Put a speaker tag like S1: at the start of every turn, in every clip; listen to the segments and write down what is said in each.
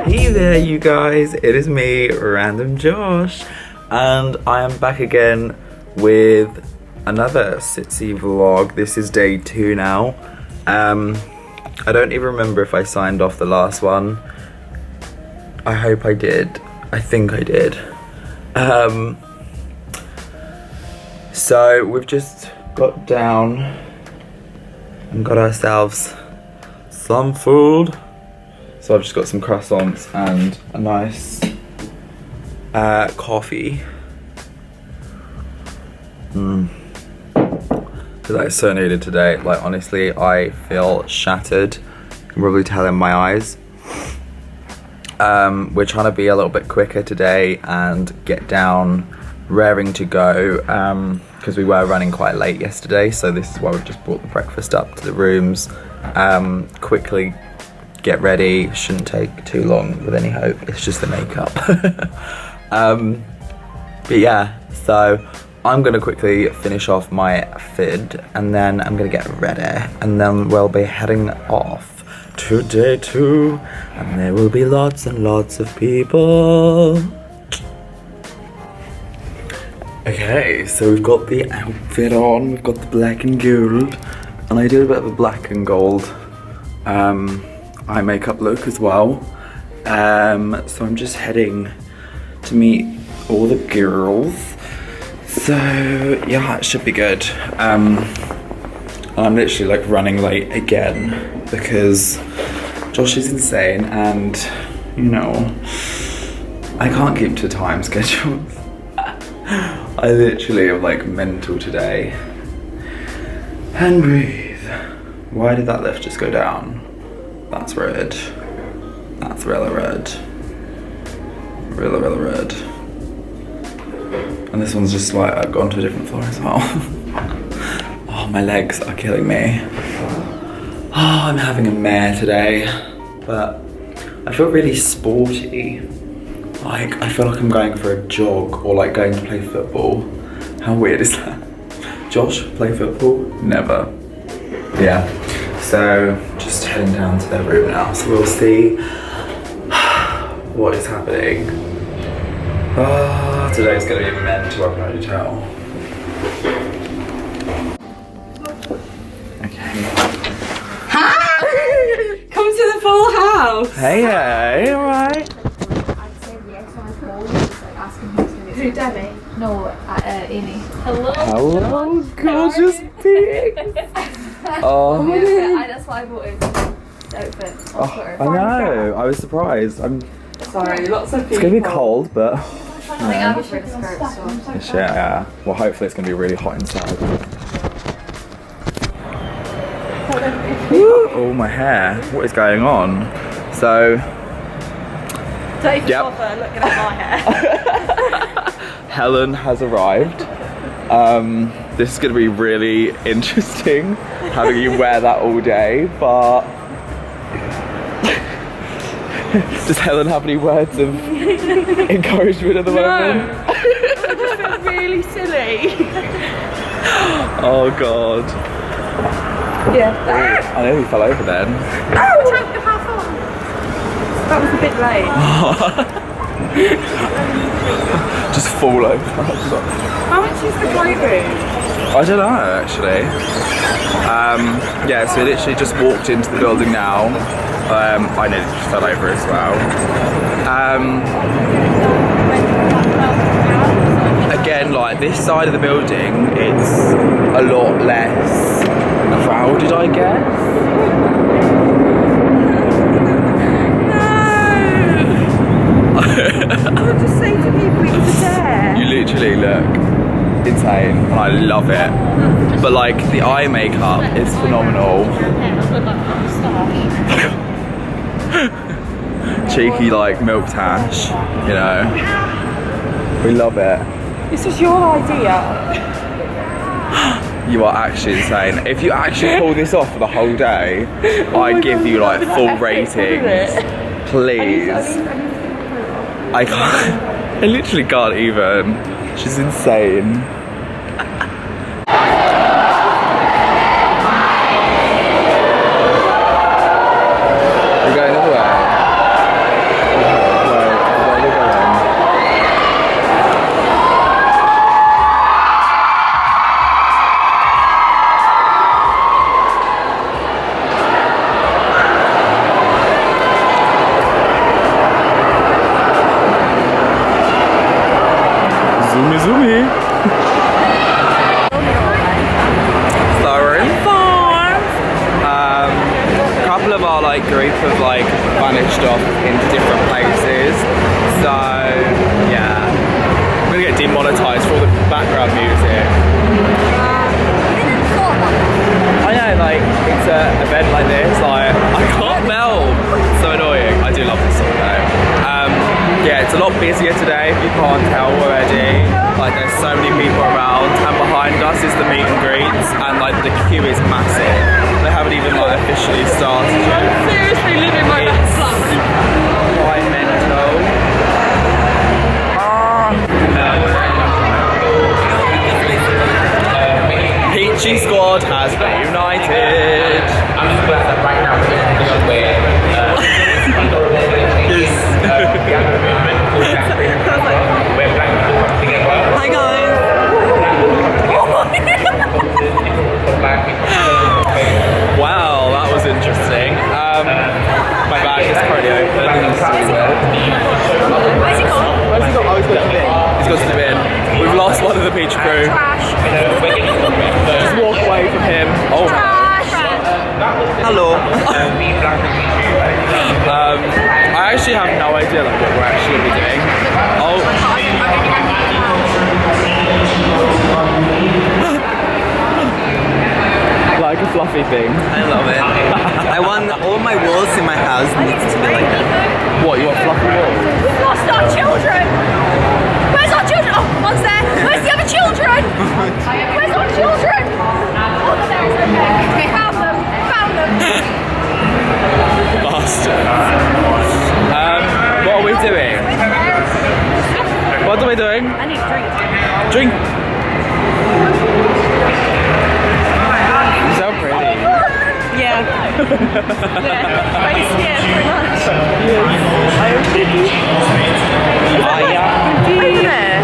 S1: Hey there you guys, it is me, RandomJosh, and I am back again with another SITC vlog. This is day 2 now. I don't even remember if I signed off the last one. I hope I did. I think I did. So we've just got down and got ourselves some food. So I've just got some croissants and a nice coffee. That is so needed today. Like, honestly, I feel shattered. You can probably tell in my eyes. We're trying to be a little bit quicker today and get down raring to go, because we were running quite late yesterday, so this is why we've just brought the breakfast up to the rooms. Quickly get ready, shouldn't take too long with any hope, it's just the makeup. But yeah, so I'm gonna quickly finish off my vid and then I'm gonna get ready and then we'll be heading off to day 2 and there will be lots and lots of people. Okay, so we've got the outfit on, we've got the black and gold, and I did a bit of a black and gold eye makeup look as well. So I'm just heading to meet all the girls. So yeah, it should be good. I'm literally like running late again because Josh is insane and, you know, I can't keep to time schedules. I literally am like mental today. And breathe. Why did that lift just go down? That's red. That's really red. Really, really red. And this one's just like, I've gone to a different floor as well. Oh, my legs are killing me. Oh, I'm having a mare today. But I feel really sporty. Like, I feel like I'm going for a jog or like going to play football. How weird is that? Josh, play football? Never. Yeah. So, just heading down to their room now. So we'll see what is happening. Today's gonna be mental, I can already tell. Okay.
S2: Hi! Come to the full house!
S1: Hey, alright.
S2: Who, Debbie?
S3: No, Amy.
S1: Hello, gorgeous pig. Oh,
S3: That's why I voted outfit on Twitter.
S1: I know, I was surprised.
S2: Sorry, lots of people.
S1: It's gonna be cold, but
S3: I think I was wearing a skirt, so.
S1: yeah. Well, hopefully it's gonna be really hot inside. Oh, my hair. What is going on? So,
S2: Don't even bother looking at my hair.
S1: Helen has arrived. This is gonna be really interesting, having you wear that all day, but does Helen have any words of encouragement at the moment?
S2: I just feel really silly.
S1: Oh God.
S2: Yeah.
S1: I nearly fell over then.
S2: That was a bit late.
S1: Just fall over.
S2: How much is the great room?
S1: I don't know actually. Yeah, so we literally just walked into the building now. I nearly just fell over as well. Again, like this side of the building, it's a lot less crowded, I guess.
S2: I would just say to people, it was there.
S1: You literally look insane and I love it. But like the eye makeup is phenomenal. Cheeky like milk tash, you know. We love it.
S2: This was your idea.
S1: You are actually insane. If you actually pull this off for the whole day, I give you like full ratings. Please. I can't. I literally can't even. She's insane. We're going the other way. Zoomy, zoomy. So we're in farm. A couple of our like group have like vanished off into different places. So yeah, I'm gonna get demonetized for all the background music. I know, like it's an event like this, like I can't melt. So annoying. I do love this song though. Yeah, it's a lot busier today, if you can't tell already. Like there's so many people around, and behind us is the meet and greets, and like the queue is massive. They haven't even like officially started yet.
S3: I'm seriously living my best life.
S1: Quite mental. Peachy Squad has reunited. I'm just glad that right now we're doing where
S2: Hi guys.
S1: Wow, that was interesting. My bag is currently open.
S3: Where's he gone?
S1: He's got to the bin. We've lost one of the Peach crew. Just walk away from him. Oh. Hello. I actually have no idea like what we're actually going to be doing. Oh. Like a fluffy thing.
S4: I love it. I want all my walls in my house needs to be like that.
S1: What, you want fluffy walls?
S3: We've lost our children! Where's our children? Oh, one's there! Where's the other children? Where's our children? Oh, they're there, it's okay. We found them! Found them!
S1: Bastard. What are we doing? What are we doing?
S3: I need a drink.
S1: Drink. So pretty.
S2: Yeah.
S3: Yeah, pretty much.
S2: Over there.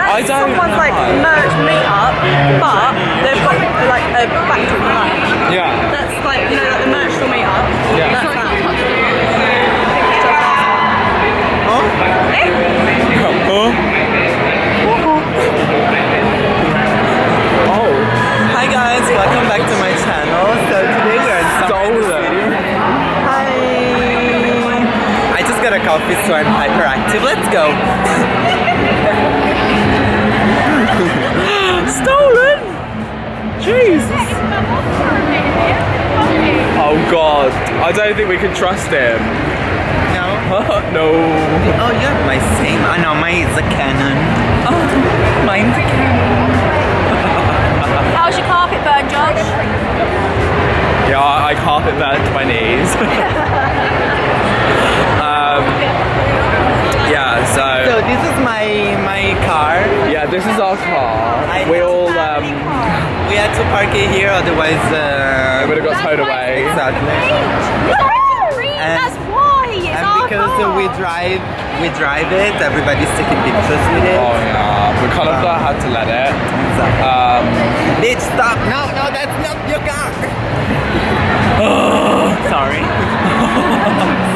S1: I
S2: That's
S1: don't
S2: someone's like
S1: know.
S2: merch meetup, but they've got like a factory for that.
S1: Yeah.
S2: That's like, you know, like the merch store meetup.
S1: Yeah.
S2: That's that.
S1: Oh.
S4: Hi guys, welcome back to my channel. So today we are in summer in the city. Hi. I just got a coffee store and hyperactive. Let's go.
S1: Stolen! Jesus! Oh god, I don't think we can trust him.
S4: No.
S1: No.
S4: Oh, you have my same. I know, mine is a Canon. Oh, mine's a Canon.
S3: How's your carpet burn, Josh?
S1: Yeah, I carpet burned my knees. Yeah,
S4: So this is my car.
S1: yeah, this is our car.
S4: I-
S1: We all
S4: We had to park it here, otherwise
S1: would have got towed away.
S4: Exactly. And-
S3: That's why! It's
S4: And
S3: our
S4: because
S3: car.
S4: we drive it, everybody's taking pictures with it.
S1: Oh yeah, we kind of had to let it.
S4: Bitch, stop! No, that's not your car. Sorry.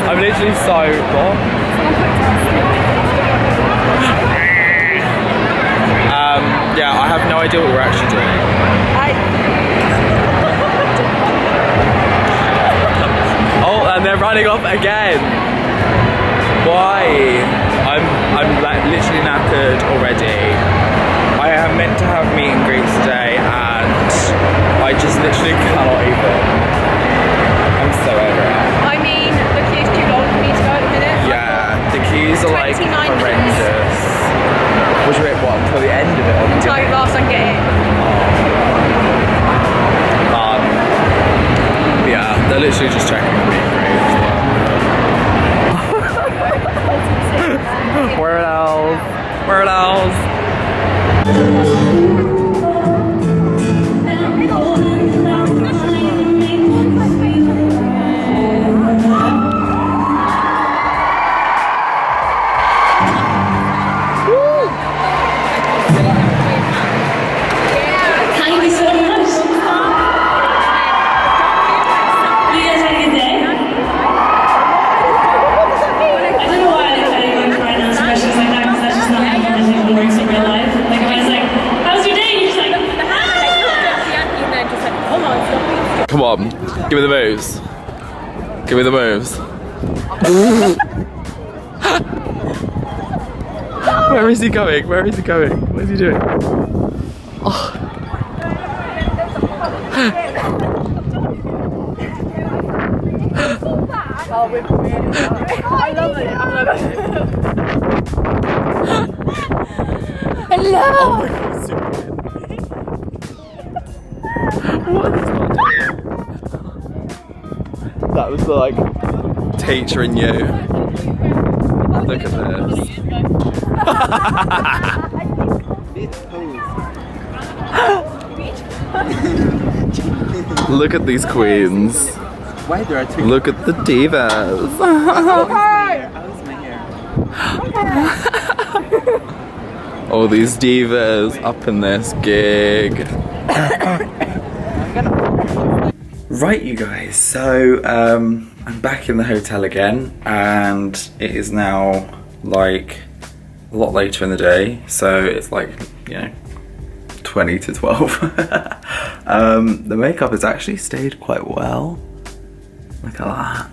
S1: I'm literally so what? Yeah, I have no idea what we're actually doing. Oh, and they're running off again. Why? I'm like literally knackered already. I am meant to have meet and greets today, and I just literally cannot even. I'm so over it.
S3: I mean, the queue's too long for me to go at the minute.
S1: Yeah, the queues are like
S3: 29 minutes.
S1: horrendous. Which wait, what? Until the end of it? Or
S3: Until you last and get in.
S1: Yeah, they're literally just checking the meet and greets. Where else? Where else?
S5: Thank you so much. You guys have a good day? I don't know why I think right now, expressions like that, because that's just not how I'm
S1: on, give me the moves. Give me the moves. Where is he going? Where is he going? What is he doing? Oh.
S3: I love it. Hello.
S1: Oh my god, it's super weird. What is that? That was the like teacher in you. Look at this. Look at these queens.
S4: Why there are two?
S1: Look at the divas. All these divas up in this gig. Right, you guys, so I'm back in the hotel again, and it is now like a lot later in the day, so it's like, you know, 20 to 12. The makeup has actually stayed quite well. Look at that.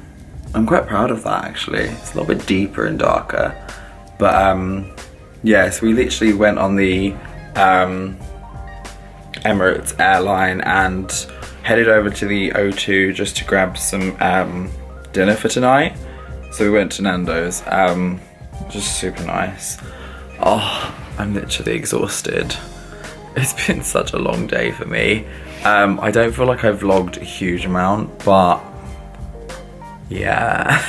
S1: I'm quite proud of that actually. It's a little bit deeper and darker. But yeah, so we literally went on the Emirates airline and headed over to the O2 just to grab some dinner for tonight. So we went to Nando's, just super nice. Oh, I'm literally exhausted. It's been such a long day for me. I don't feel like I've vlogged a huge amount, but yeah,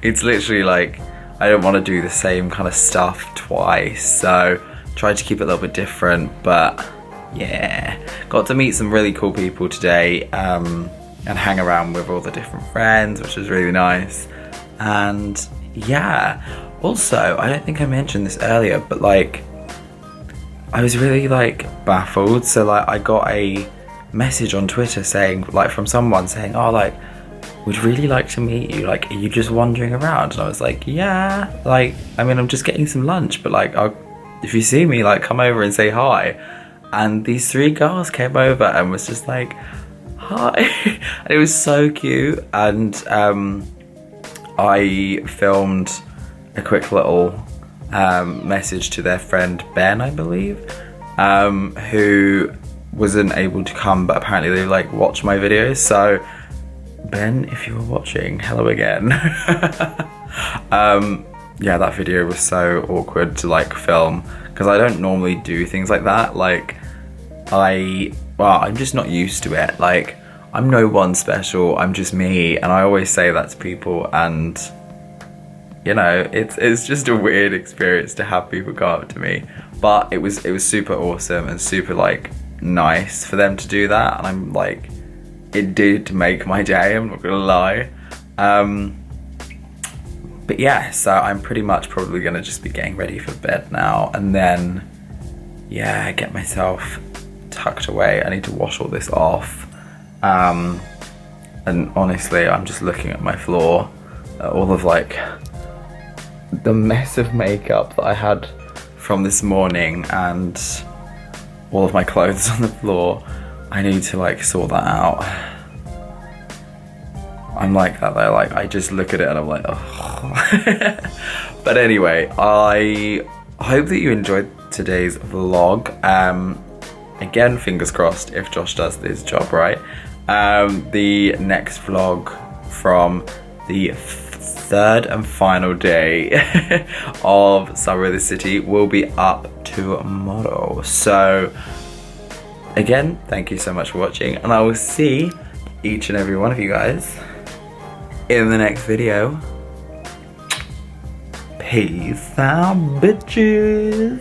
S1: it's literally like, I don't want to do the same kind of stuff twice, so tried to keep it a little bit different, but yeah. Got to meet some really cool people today, and hang around with all the different friends, which was really nice. And yeah, also, I don't think I mentioned this earlier, but like, I was really like baffled. So like, I got a message on Twitter saying, like, from someone saying, oh, like, would really like to meet you, like, are you just wandering around? And I was like, yeah, like, I mean, I'm just getting some lunch, but like, if you see me, like, come over and say hi. And these 3 girls came over and was just like, hi. And it was so cute. And I filmed a quick little message to their friend Ben, I believe, who wasn't able to come, but apparently they like watched my videos. So Ben, if you were watching, hello again. Yeah, that video was so awkward to like film, because I don't normally do things like that. Like, I'm just not used to it. Like, I'm no one special, I'm just me, and I always say that to people, and you know, it's just a weird experience to have people go up to me. But it was super awesome and super like nice for them to do that, and I'm like, it did make my day, I'm not gonna lie. But yeah, so I'm pretty much probably gonna just be getting ready for bed now, and then yeah, get myself tucked away. I need to wash all this off. And honestly, I'm just looking at my floor, all of like the mess of makeup that I had from this morning and all of my clothes on the floor. I need to like sort that out. I'm like that though, like I just look at it and I'm like, oh. But anyway, I hope that you enjoyed today's vlog. Again, fingers crossed if Josh does his job right. The next vlog from the 3rd and final day of Summer of the City will be up tomorrow. So again, thank you so much for watching, and I will see each and every one of you guys in the next video. Peace out, bitches.